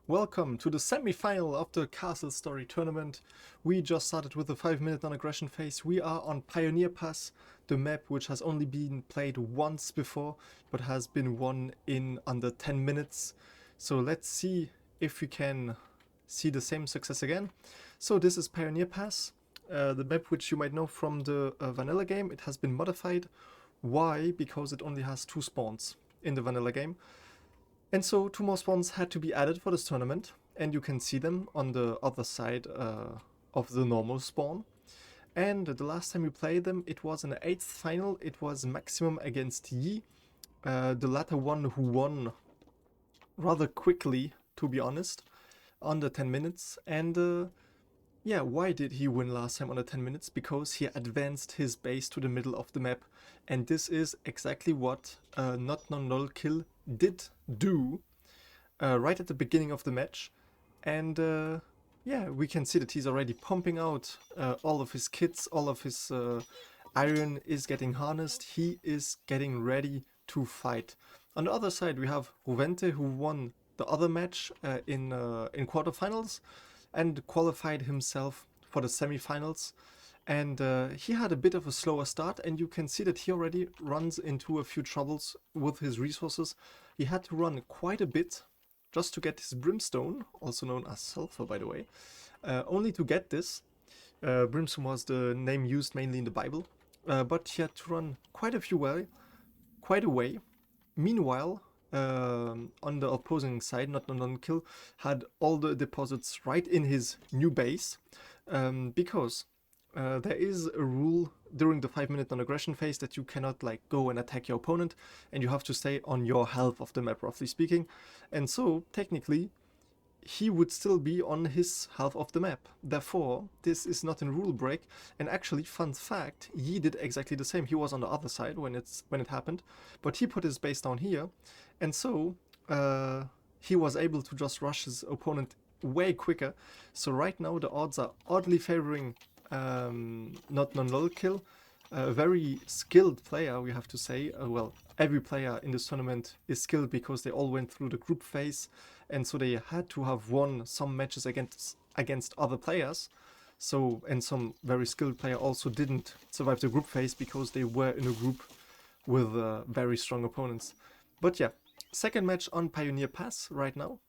Welcome to the semi-final of the Castle Story tournament. We just started with the 5-minute non-aggression phase. We are on Pioneer Pass, the map which has only been played once before, but has been won in under 10 minutes. So let's see if we can see the same success again. So this is Pioneer Pass, the map which you might know from the vanilla game. It has been modified. Why? Because it only has 2 spawns in the vanilla game. And so 2 more spawns had to be added for this tournament, and you can see them on the other side of the normal spawn. And the last time we played them, it was in the 8th final. It was maximum against Yi, the latter one who won rather quickly, to be honest, under 10 minutes. And yeah, why did he win last time under 10 minutes? Because he advanced his base to the middle of the map, and this is exactly what Notnonlokill did do right at the beginning of the match. And yeah, we can see that he's already pumping out all of his kits, all of his iron is getting harnessed, he is getting ready to fight. On the other side we have Ruvente, who won the other match in quarterfinals and qualified himself for the semi-finals. And he had a bit of a slower start, and you can see that he already runs into a few troubles with his resources. He had to run quite a bit just to get his brimstone, also known as sulfur by the way. Only to get this. Brimstone was the name used mainly in the Bible, but he had to run quite a way. Meanwhile, on the opposing side, Notnonlokill had all the deposits right in his new base, because there is a rule during the 5-minute non-aggression phase that you cannot like go and attack your opponent, and you have to stay on your half of the map, roughly speaking. And so technically he would still be on his half of the map. Therefore, this is not a rule break. And actually, fun fact, Yi did exactly the same. He was on the other side when it happened, but he put his base down here, and so he was able to just rush his opponent way quicker. So right now the odds are oddly favoring Notnonlokill, a very skilled player, we have to say. Well, every player in this tournament is skilled because they all went through the group phase, and so they had to have won some matches against other players. So, and some very skilled player also didn't survive the group phase because they were in a group with very strong opponents. But yeah, second match on Pioneer Pass right now.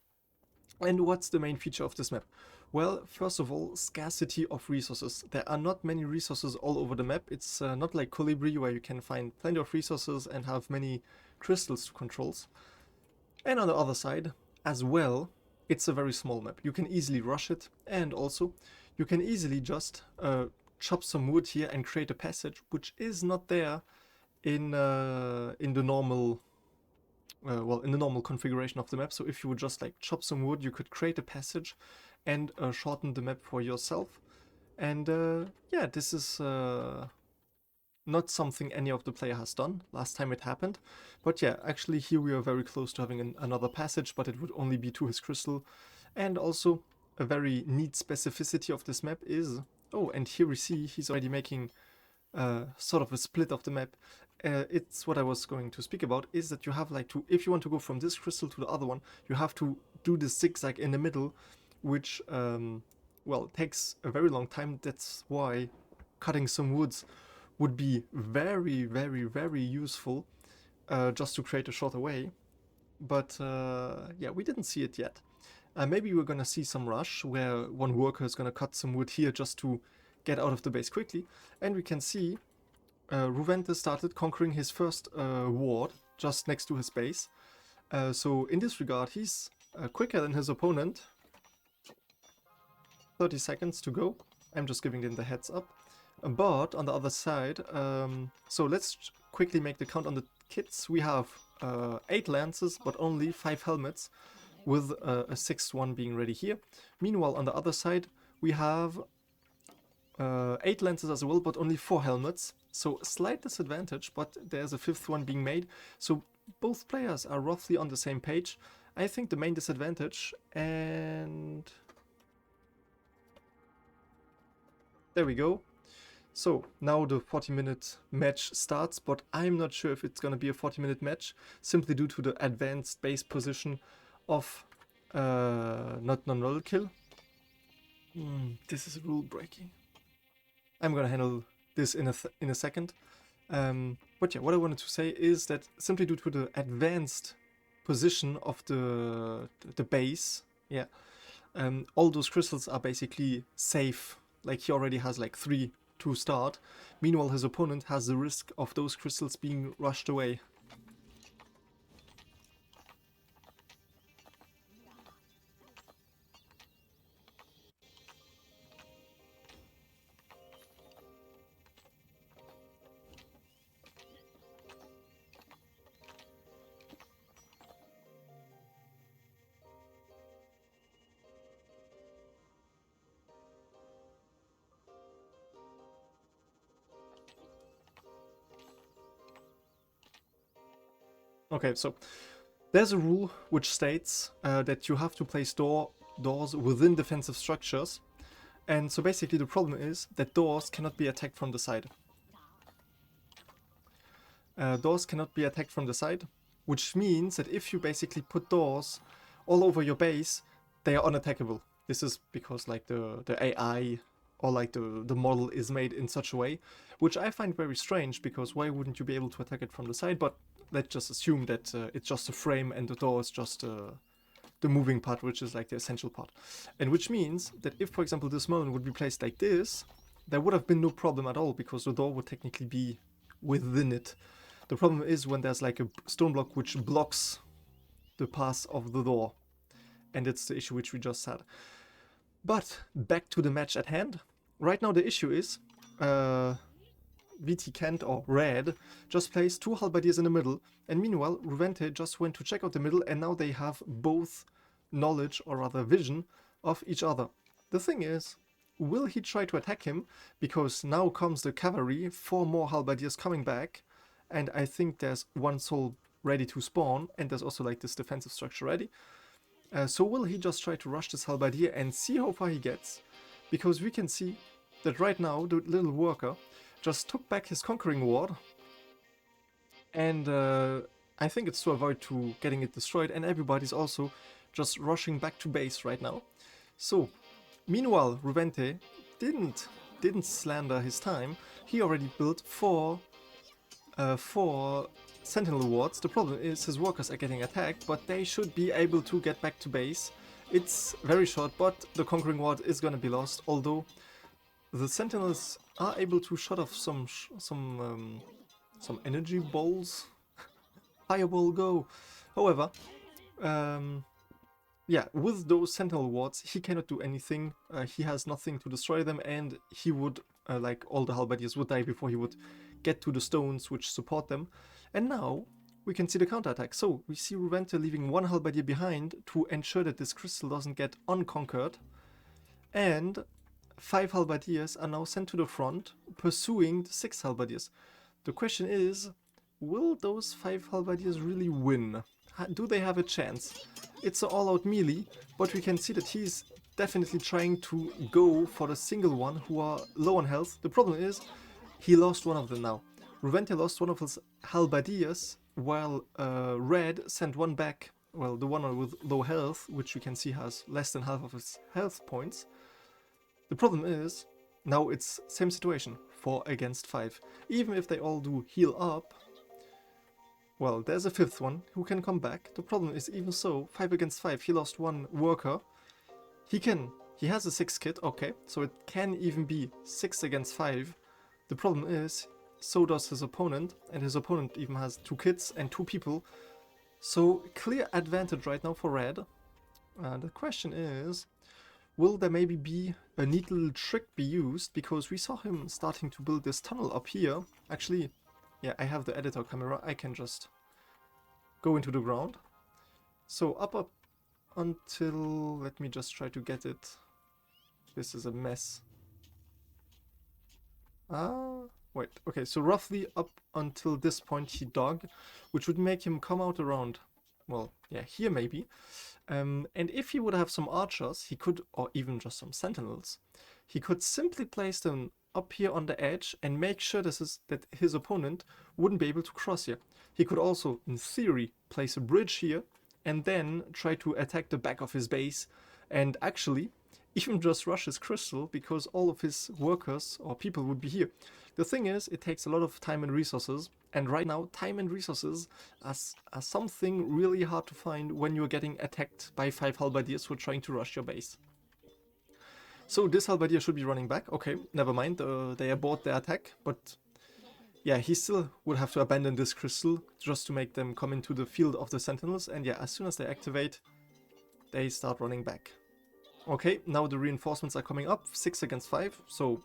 And what's the main feature of this map? Well, first of all, scarcity of resources. There are not many resources all over the map. It's not like Colibri, where you can find plenty of resources and have many crystals to controls. And on the other side, as well, it's a very small map. You can easily rush it, and also you can easily just chop some wood here and create a passage, which is not there in the normal in the normal configuration of the map. So if you would just like chop some wood, you could create a passage and shorten the map for yourself. And yeah, this is not something any of the player has done last time it happened. But yeah, actually here we are very close to having another passage, but it would only be to his crystal. And also a very neat specificity of this map is, oh, and here we see he's already making sort of a split of the map. It's what I was going to speak about, is that you have like to, if you want to go from this crystal to the other one, you have to do the zigzag in the middle, which well, takes a very long time. That's why cutting some woods would be very, very, very useful, just to create a shorter way. But yeah, we didn't see it yet. Maybe we're gonna see some rush where one worker is gonna cut some wood here just to get out of the base quickly. And we can see Ruvente started conquering his first ward just next to his base. So in this regard, he's quicker than his opponent. 30 seconds to go. I'm just giving him the heads up. But on the other side, so let's quickly make the count on the kits. We have 8 lances, but only 5 helmets, with a 6th one being ready here. Meanwhile, on the other side, we have 8 lances as well, but only 4 helmets. So slight disadvantage, but there's a 5th one being made. So both players are roughly on the same page. I think the main disadvantage, and there we go. So now the 40-minute match starts, but I'm not sure if it's gonna be a 40-minute match, simply due to the advanced base position of Notnonlokill. This is rule breaking. I'm gonna handle this in a second. But yeah, what I wanted to say is that simply due to the advanced position of the base, yeah, all those crystals are basically safe. Like he already has like 3 to start. Meanwhile, his opponent has the risk of those crystals being rushed away. Okay, so there's a rule which states that you have to place doors within defensive structures. And so basically the problem is that doors cannot be attacked from the side. Doors cannot be attacked from the side, which means that if you basically put doors all over your base, they are unattackable. This is because like the AI or like the model is made in such a way, which I find very strange, because why wouldn't you be able to attack it from the side? But let's just assume that it's just a frame and the door is just the moving part, which is like the essential part. And which means that if, for example, this model would be placed like this, there would have been no problem at all, because the door would technically be within it. The problem is when there's like a stone block which blocks the path of the door. And it's the issue which we just had. But back to the match at hand. Right now the issue is VT Kent, or Red, just placed 2 halberdiers in the middle, and meanwhile Ruvente just went to check out the middle, and now they have both knowledge, or rather vision, of each other. The thing is, will he try to attack him? Because now comes the cavalry, 4 more halberdiers coming back, and I think there's 1 soul ready to spawn, and there's also like this defensive structure ready. So will he just try to rush this halberdier and see how far he gets? Because we can see that right now the little worker just took back his conquering ward, and I think it's to avoid getting it destroyed, and everybody's also just rushing back to base right now. So meanwhile Ruvente didn't slander his time. He already built 4 sentinel wards. The problem is his workers are getting attacked, but they should be able to get back to base. It's very short, but the conquering ward is gonna be lost, although the sentinels are able to shut off some energy balls. Fireball go! However, yeah, with those sentinel wards he cannot do anything. He has nothing to destroy them, and he would, like all the halberdiers would die before he would get to the stones which support them. And now we can see the counterattack. So we see Ruvente leaving 1 halberdier behind to ensure that this crystal doesn't get unconquered, and 5 halberdiers are now sent to the front, pursuing the 6 halberdiers. The question is, will those 5 halberdiers really win? Do they have a chance? It's an all-out melee, but we can see that he's definitely trying to go for the single one who are low on health. The problem is, he lost one of them now. Ruvente lost one of his halberdiers, while Red sent one back, well, the one with low health, which we can see has less than half of his health points. The problem is, now it's same situation, 4 against 5. Even if they all do heal up, well, there's a 5th one who can come back. The problem is, even so, 5 against 5, he lost 1 worker. He has a 6 kit, okay, so it can even be 6 against 5. The problem is, so does his opponent, and his opponent even has 2 kits and 2 people. So clear advantage right now for Red. The question is, will there maybe be a neat little trick be used? Because we saw him starting to build this tunnel up here. Actually, yeah, I have the editor camera, I can just go into the ground. So up until, let me just try to get it. This is a mess. Wait, okay, so roughly up until this point he dug, which would make him come out around, well, yeah, here maybe. And if he would have some archers, he could, or even just some sentinels, he could simply place them up here on the edge and make sure that his opponent wouldn't be able to cross here. He could also, in theory, place a bridge here and then try to attack the back of his base and actually even just rush his crystal because all of his workers or people would be here. The thing is, it takes a lot of time and resources, and right now time and resources are something really hard to find when you're getting attacked by 5 halberdiers who are trying to rush your base. So this halberdier should be running back. Okay, never mind, they abort their attack, but yeah, he still would have to abandon this crystal just to make them come into the field of the sentinels, and yeah, as soon as they activate, they start running back. Okay, now the reinforcements are coming up, 6 against 5, so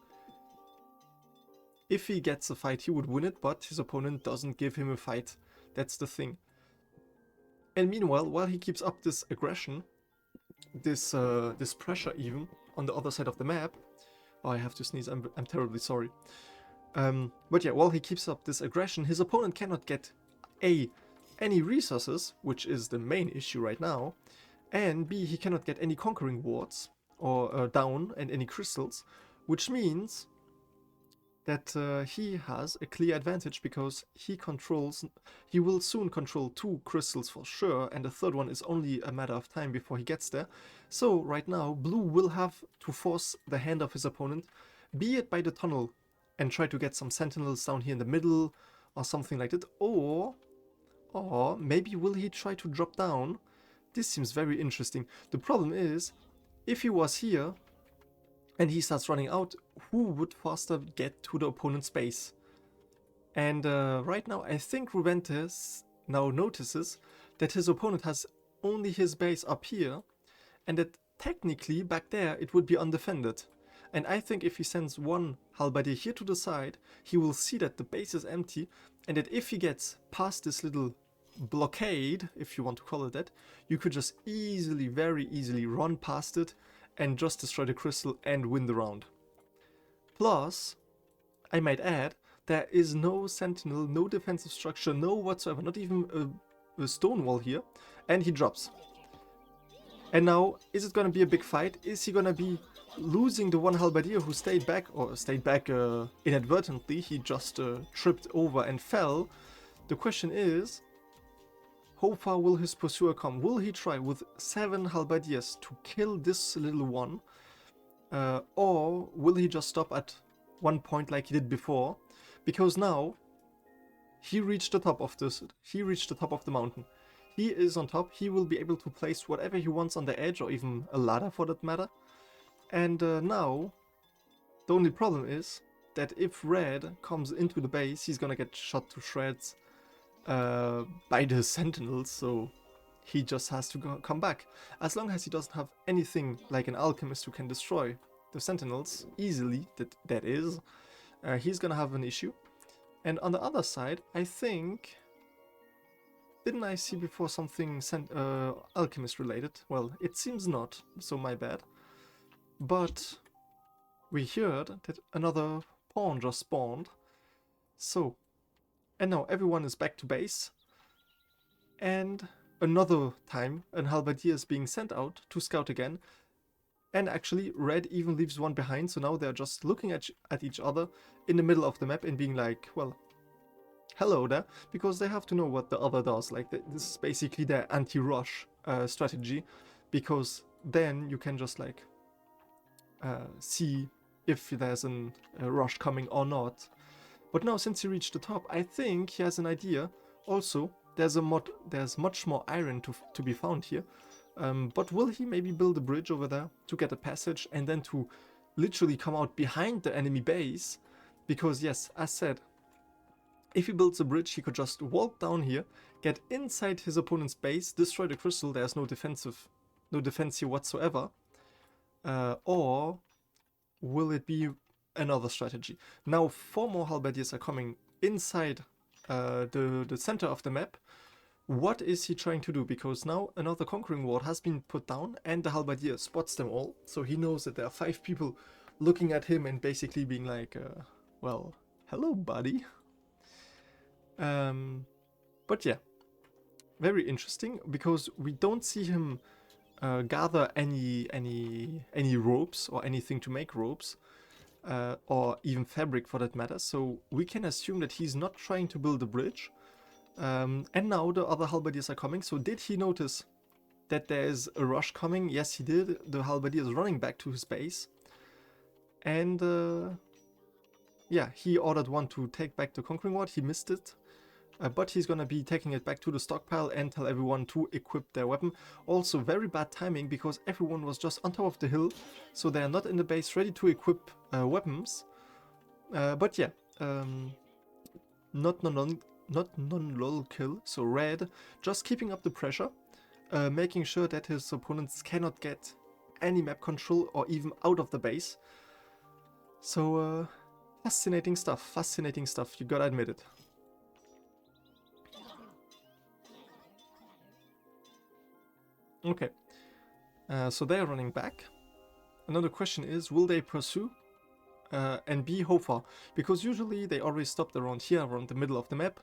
if he gets a fight he would win it, but his opponent doesn't give him a fight, that's the thing. And meanwhile, while he keeps up this aggression, this pressure even, on the other side of the map, oh, I have to sneeze, I'm terribly sorry. But yeah, while he keeps up this aggression, his opponent cannot get A, any resources, which is the main issue right now, and B, he cannot get any conquering wards or down and any crystals, which means that he has a clear advantage because he will soon control 2 crystals for sure, and the third one is only a matter of time before he gets there. So right now, blue will have to force the hand of his opponent, be it by the tunnel and try to get some sentinels down here in the middle or something like that, or maybe will he try to drop down? This seems very interesting. The problem is, if he was here and he starts running out, who would faster get to the opponent's base? And right now I think Ruvente now notices that his opponent has only his base up here, and that technically back there it would be undefended. And I think if he sends one halberdier here to the side, he will see that the base is empty, and that if he gets past this little blockade, if you want to call it that, you could just easily, very easily run past it and just destroy the crystal and win the round. Plus, I might add, there is no sentinel, no defensive structure, no whatsoever, not even a stone wall here, and he drops. And now, is it gonna be a big fight? Is he gonna be losing the one halberdier who stayed back inadvertently? He just tripped over and fell. The question is, how far will his pursuer come? Will he try with 7 halberdiers to kill this little one? Or will he just stop at one point like he did before? Because now he reached the top of the mountain. He is on top. He will be able to place whatever he wants on the edge, or even a ladder for that matter. And now the only problem is that if red comes into the base, he's gonna get shot to shreds by the sentinels, so he just has to come back. As long as he doesn't have anything like an alchemist who can destroy the sentinels easily, that is, he's gonna have an issue. And on the other side, I think, didn't I see before something alchemist related? Well, it seems not, so my bad. But we heard that another pawn just spawned. So, and now everyone is back to base. And another time, an halberdier is being sent out to scout again. And actually, red even leaves one behind, so now they're just looking at each other in the middle of the map and being like, well, hello there, because they have to know what the other does. Like, this is basically their anti-rush strategy, because then you can just like see if there's a rush coming or not. But now, since he reached the top, I think he has an idea. Also, there's much more iron to be found here. But will he maybe build a bridge over there to get a passage and then to literally come out behind the enemy base? Because yes, as said, if he builds a bridge, he could just walk down here, get inside his opponent's base, destroy the crystal. There's no defense here whatsoever. Or will it be another strategy? Now 4 more halberdiers are coming inside the center of the map. What is he trying to do? Because now another conquering ward has been put down and the halberdier spots them all. So he knows that there are 5 people looking at him and basically being like, well, hello buddy. But yeah, very interesting, because we don't see him gather any ropes or anything to make ropes, or even fabric for that matter. So we can assume that he's not trying to build a bridge. And now the other halberdiers are coming. So did he notice that there's a rush coming. Yes, he did. The halberdier is running back to his base. And yeah, he ordered one to take back the Conquering Ward. He missed it. But he's gonna be taking it back to the stockpile and tell everyone to equip their weapon. Also, very bad timing because everyone was just on top of the hill, so they are not in the base ready to equip weapons. But yeah, Notnonlokill, so red, just keeping up the pressure, making sure that his opponents cannot get any map control or even out of the base. So fascinating stuff, you gotta admit it. Okay, so they are running back. Another question is, will they pursue and B, how far? Because usually they always stopped around here, around the middle of the map.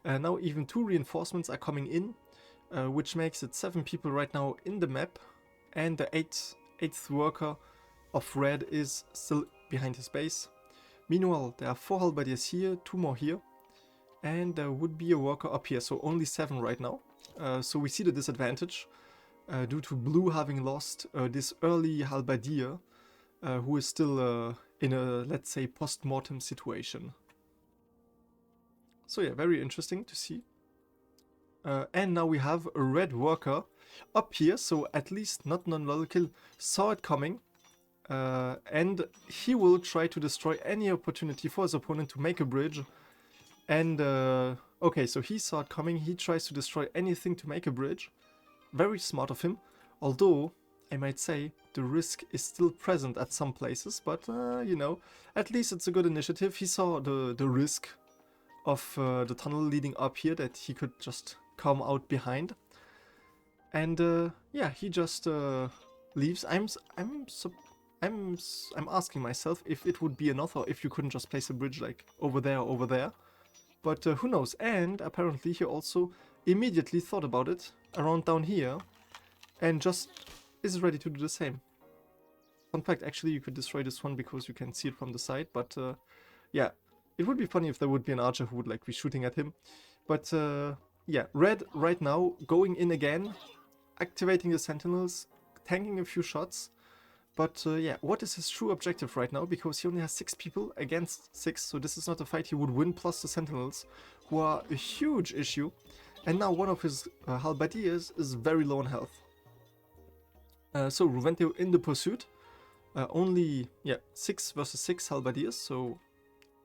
Now even 2 reinforcements are coming in, which makes it 7 people right now in the map, and the 8th worker of red is still behind his base. Meanwhile, there are 4 halberdiers here, 2 more here, and there would be a worker up here, so only 7 right now. So we see the disadvantage. Due to blue having lost this early halberdier, who is still in a, let's say, post-mortem situation. So yeah, very interesting to see. And now we have a red worker up here, so at least Notnonlokill saw it coming. And he will try to destroy any opportunity for his opponent to make a bridge. And okay, so he saw it coming, he tries to destroy anything to make a bridge. Very smart of him, although I might say the risk is still present at some places, but you know, at least it's a good initiative. He saw the risk of the tunnel leading up here that he could just come out behind, and yeah, he just leaves. I'm asking myself if it would be enough or if you couldn't just place a bridge like over there, but who knows? And apparently he also immediately thought about it around down here and just is ready to do the same. Fun fact, actually you could destroy this one because you can see it from the side, but yeah, it would be funny if there would be an archer who would like be shooting at him. But yeah, red right now going in again, activating the sentinels, tanking a few shots. But yeah, what is his true objective right now? Because he only has 6 people against 6, so this is not a fight he would win, plus the sentinels, who are a huge issue. And now one of his halberdiers is very low on health. So Ruvente in the pursuit. Only, yeah, 6 versus 6 halberdiers. So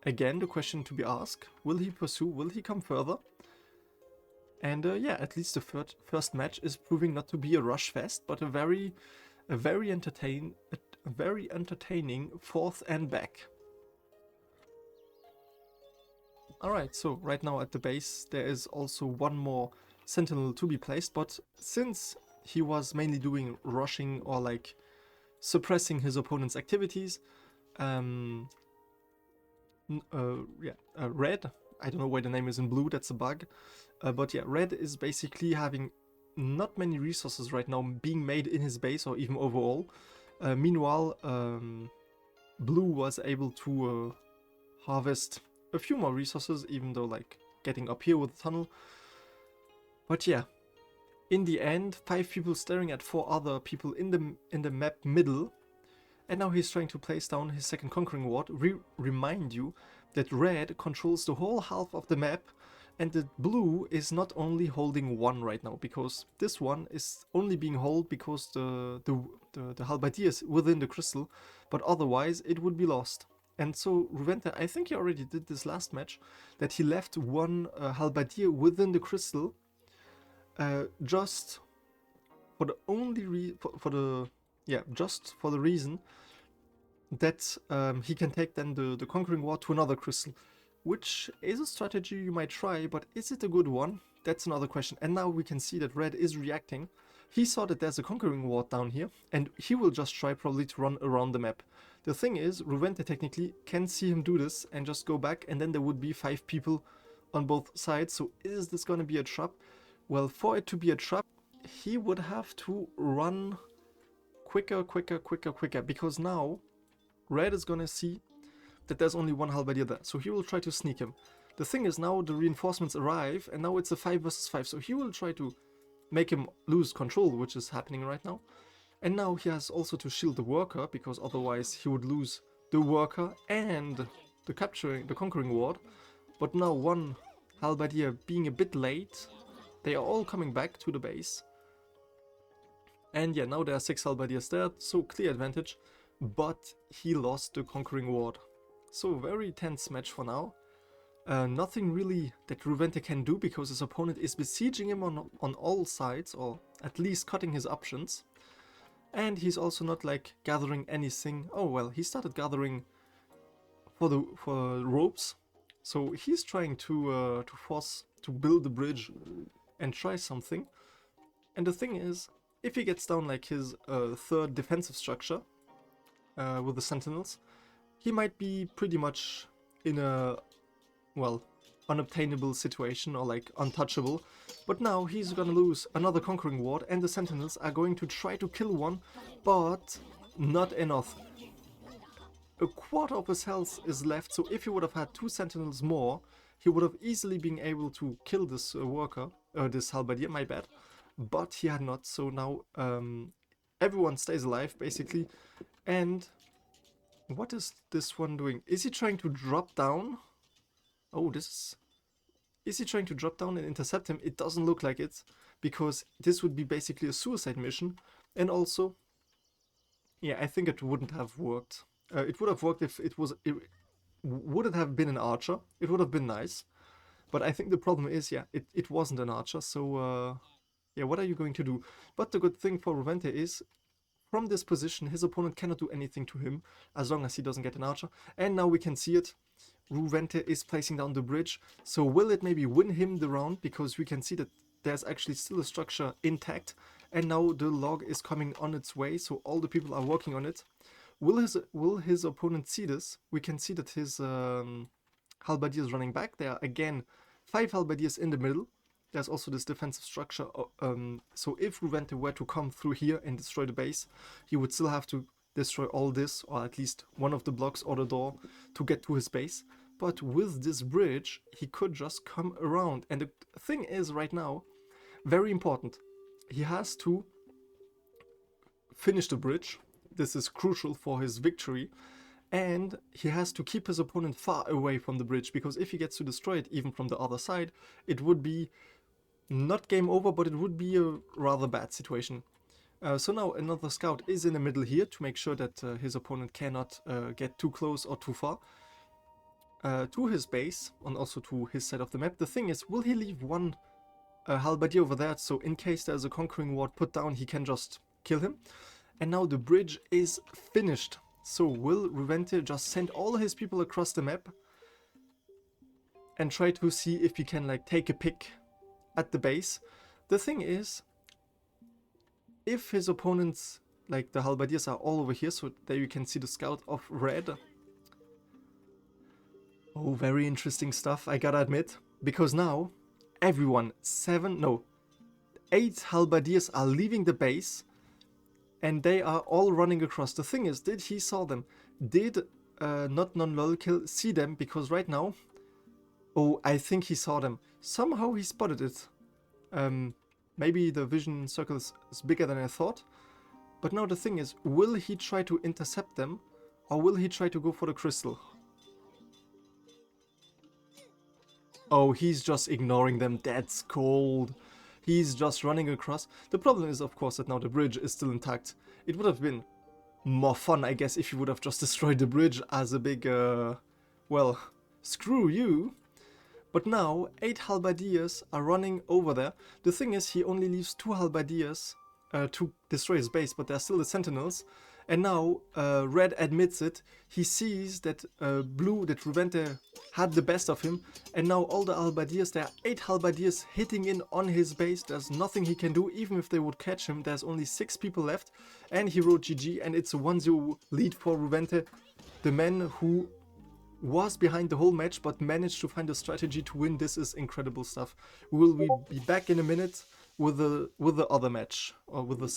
again, the question to be asked, will he pursue? Will he come further? And yeah, at least the first match is proving not to be a rush fest, but a very entertaining 4th and back. Alright, so right now at the base there is also one more sentinel to be placed, but since he was mainly doing rushing or like suppressing his opponent's activities, red, I don't know why the name is in blue, that's a bug, but yeah, red is basically having not many resources right now being made in his base or even overall. Meanwhile, blue was able to harvest a few more resources, even though like getting up here with the tunnel. But yeah, in the end, 5 people staring at 4 other people in the map middle, and now he's trying to place down his second conquering ward. Remind you that red controls the whole half of the map, and the blue is not only holding 1 right now, because this one is only being held because the halberdier is within the crystal, but otherwise it would be lost. And so Ruvente, I think he already did this last match, that he left 1 halberdier within the crystal, just for the reason that he can take then the conquering ward to another crystal, which is a strategy you might try, but is it a good one? That's another question. And now we can see that red is reacting. He saw that there's a conquering ward down here, and he will just try probably to run around the map. The thing is, Ruvente technically can see him do this and just go back, and then there would be 5 people on both sides. So is this going to be a trap? Well, for it to be a trap, he would have to run quicker, because now red is going to see that there's only 1 halberdier there, so he will try to sneak him. The thing is, now the reinforcements arrive, and now it's a 5 versus 5, so he will try to make him lose control, which is happening right now. And now he has also to shield the worker, because otherwise he would lose the worker and the conquering ward. But now one halberdier being a bit late, they are all coming back to the base. And yeah, now there are 6 halberdiers there, so clear advantage. But he lost the conquering ward. So very tense match for now. Nothing really that Ruvente can do, because his opponent is besieging him on all sides, or at least cutting his options. And he's also not like gathering anything. Oh well, he started gathering for ropes. So he's trying to force to build the bridge and try something. And the thing is, if he gets down like his third defensive structure with the sentinels, he might be pretty much in a, well, unobtainable situation, or like untouchable. But now he's gonna lose another conquering ward, and the sentinels are going to try to kill one, but not enough. A quarter of his health is left, so if he would have had 2 sentinels more, he would have easily been able to kill this worker, this halberdier, my bad. But he had not, so now everyone stays alive basically. And what is this one doing? Is he trying to drop down? Oh, is he trying to drop down and intercept him? It doesn't look like it, because this would be basically a suicide mission. And also, yeah, I think it wouldn't have worked. It would have worked if it wouldn't have been an archer. It would have been nice. But I think the problem is, yeah, it wasn't an archer, so yeah, what are you going to do? But the good thing for Ruvente is, from this position, his opponent cannot do anything to him, as long as he doesn't get an archer. And now we can see it. Ruvente is placing down the bridge. So will it maybe win him the round? Because we can see that there's actually still a structure intact. And now the log is coming on its way, so all the people are working on it. Will his opponent see this? We can see that his halberdier is running back. There are again 5 halberdiers in the middle. There's also this defensive structure. So if Ruvente were to come through here and destroy the base, he would still have to destroy all this, or at least one of the blocks or the door, to get to his base. But with this bridge, he could just come around. And the thing is right now, very important, he has to finish the bridge. This is crucial for his victory. And he has to keep his opponent far away from the bridge, because if he gets to destroy it even from the other side, it would be not game over, but it would be a rather bad situation. So now another scout is in the middle here to make sure that his opponent cannot get too close or too far to his base, and also to his side of the map. The thing is, will he leave one halberdier over there, so in case there's a conquering ward put down, he can just kill him? And now the bridge is finished. So will Ruvente just send all his people across the map and try to see if he can like take a pick at the base? The thing is, if his opponents, like the halberdiers, are all over here, so there you can see the scout of red. Oh, very interesting stuff, I gotta admit, because now everyone, 8 halberdiers are leaving the base. And they are all running across. The thing is, did he saw them? Did Notnonlokill see them? Because right now, oh, I think he saw them. Somehow he spotted it. Maybe the vision circle is bigger than I thought. But now the thing is, will he try to intercept them, or will he try to go for the crystal? Oh, he's just ignoring them. That's cold. He's just running across. The problem is, of course, that now the bridge is still intact. It would have been more fun, I guess, if he would have just destroyed the bridge as a big, well, screw you. But now, 8 halberdiers are running over there. The thing is, he only leaves 2 halberdiers to destroy his base, but there are still the sentinels. And now, red admits it. He sees that blue, that Ruvente had the best of him. And now all the halberdiers, there are 8 halberdiers hitting in on his base. There's nothing he can do, even if they would catch him. There's only 6 people left. And he wrote GG, and it's a 1-0 lead for Ruvente. The man who was behind the whole match, but managed to find a strategy to win. This is incredible stuff. We will be back in a minute with the other match, or with the